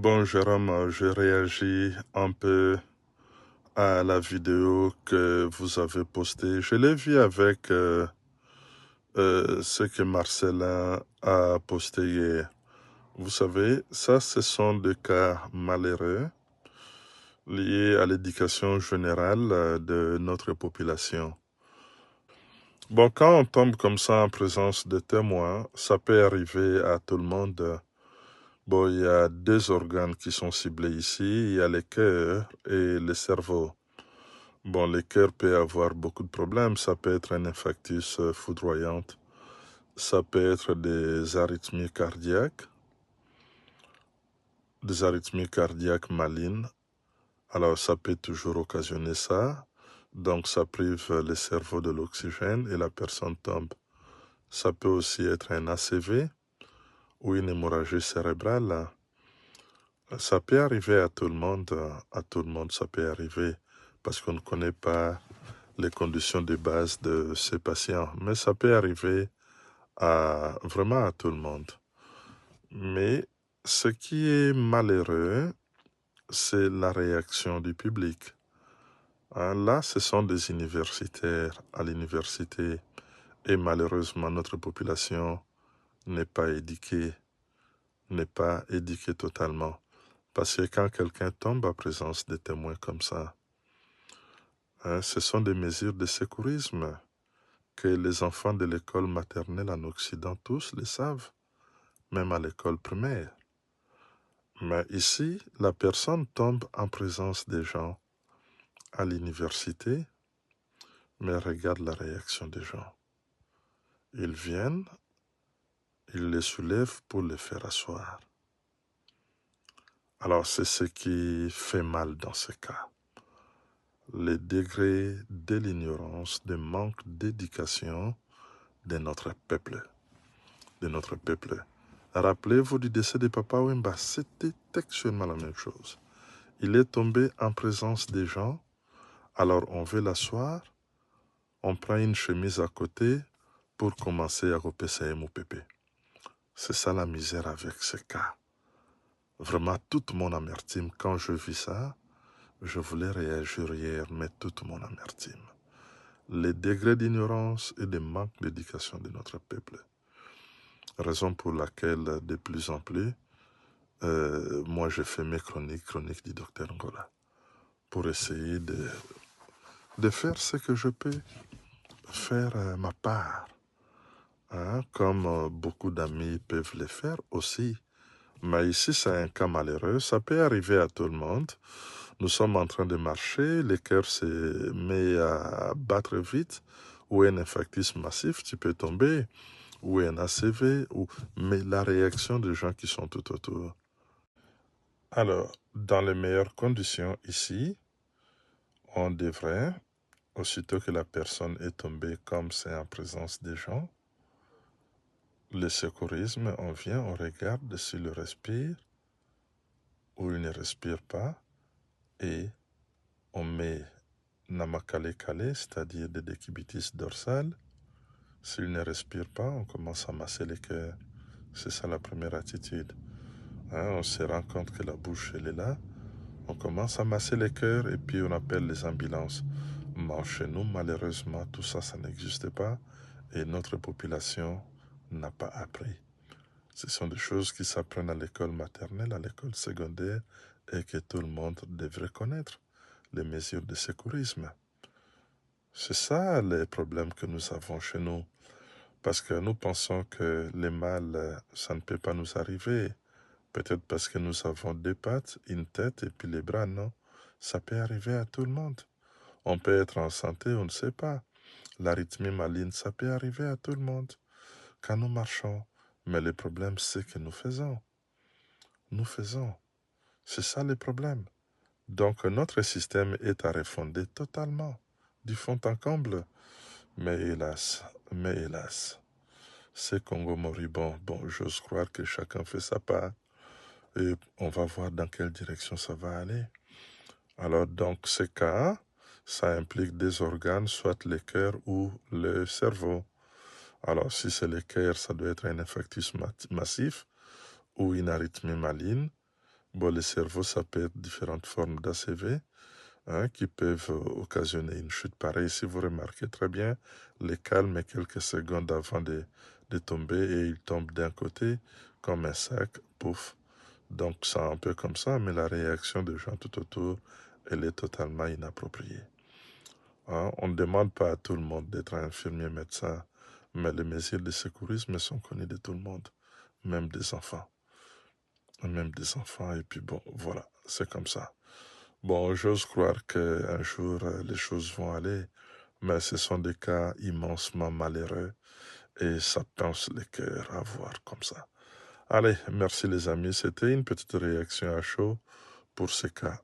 Bon, Jérôme, je réagis un peu à la vidéo que vous avez postée. Je l'ai vue avec ce que Marcelin a posté hier. Vous savez, ça, ce sont des cas malheureux liés à l'éducation générale de notre population. Bon, quand on tombe comme ça en présence de témoins, ça peut arriver à tout le monde. Bon, il y a deux organes qui sont ciblés ici. Il y a le cœur et le cerveau. Bon, le cœur peut avoir beaucoup de problèmes. Ça peut être un infarctus foudroyant. Ça peut être des arythmies cardiaques malignes. Alors, ça peut toujours occasionner ça. Donc, ça prive le cerveau de l'oxygène et la personne tombe. Ça peut aussi être un ACV ou une hémorragie cérébrale. Ça peut arriver à tout le monde. À tout le monde, ça peut arriver parce qu'on ne connaît pas les conditions de base de ces patients. Mais ça peut arriver vraiment à tout le monde. Mais ce qui est malheureux, c'est la réaction du public. Là, ce sont des universitaires à l'université et malheureusement, notre population n'est pas éduquée totalement. Parce que quand quelqu'un tombe en présence de témoins comme ça, ce sont des mesures de secourisme que les enfants de l'école maternelle en Occident tous le savent, même à l'école primaire. Mais ici, la personne tombe en présence des gens à l'université, mais regarde la réaction des gens. Ils viennent, ils les soulèvent pour les faire asseoir. Alors c'est ce qui fait mal dans ce cas. Le degré de l'ignorance, du manque d'éducation de notre peuple. Rappelez-vous du décès de Papa Wemba, c'était textuellement la même chose. Il est tombé en présence des gens, alors on veut l'asseoir, on prend une chemise à côté pour commencer à repasser MOPP. C'est ça la misère avec ce cas. Vraiment, toute mon amertume, quand je vis ça, je voulais réagir hier, mais toute mon amertume. Les degrés d'ignorance et de manque d'éducation de notre peuple. Raison pour laquelle, de plus en plus, moi je fais mes chroniques du docteur Ngola, pour essayer de faire ce que je peux faire ma part, comme beaucoup d'amis peuvent le faire aussi. Mais ici, c'est un cas malheureux, ça peut arriver à tout le monde. Nous sommes en train de marcher, le cœur se met à battre vite, ou un infarctus massif, tu peux tomber, ou un ACV, mais la réaction des gens qui sont tout autour. Alors, dans les meilleures conditions ici, on devrait, aussitôt que la personne est tombée, comme c'est en présence des gens, le secourisme, on vient, on regarde s'il respire ou il ne respire pas et on met namakale kale, c'est-à-dire des décubitus dorsales. S'il ne respire pas, on commence à masser le cœur. C'est ça la première attitude. On se rend compte que la bouche, elle est là. On commence à masser le cœur et puis on appelle les ambulances. Mais chez nous, malheureusement, tout ça, ça n'existe pas et notre population n'a pas appris. Ce sont des choses qui s'apprennent à l'école maternelle, à l'école secondaire et que tout le monde devrait connaître, les mesures de secourisme. C'est ça les problèmes que nous avons chez nous. Parce que nous pensons que les mal, ça ne peut pas nous arriver. Peut-être parce que nous avons deux pattes, une tête et puis les bras, non. Ça peut arriver à tout le monde. On peut être en santé, on ne sait pas. L'arythmie maligne, ça peut arriver à tout le monde quand nous marchons. Mais le problème, c'est que nous faisons. Nous faisons. C'est ça le problème. Donc notre système est à refonder totalement, du fond en comble. Mais hélas, c'est Congo moribond. Bon, j'ose croire que chacun fait sa part. Et on va voir dans quelle direction ça va aller. Alors, donc, ce cas, ça implique des organes, soit le cœur ou le cerveau. Alors, si c'est le cœur, ça doit être un infarctus massif ou une arythmie maligne. Bon, le cerveau, ça peut être différentes formes d'ACV, hein, qui peuvent occasionner une chute pareille. Si vous remarquez très bien, les calme quelques secondes avant de tomber et il tombe d'un côté comme un sac, pouf. Donc c'est un peu comme ça, mais la réaction des gens tout autour, elle est totalement inappropriée. Hein, on ne demande pas à tout le monde d'être infirmier, médecin, mais les mesures de secourisme sont connues de tout le monde, même des enfants. Même des enfants, et puis bon, voilà, c'est comme ça. Bon, j'ose croire qu'un jour, les choses vont aller, mais ce sont des cas immensement malheureux et ça pince le cœur à voir comme ça. Allez, merci les amis, c'était une petite réaction à chaud pour ce cas.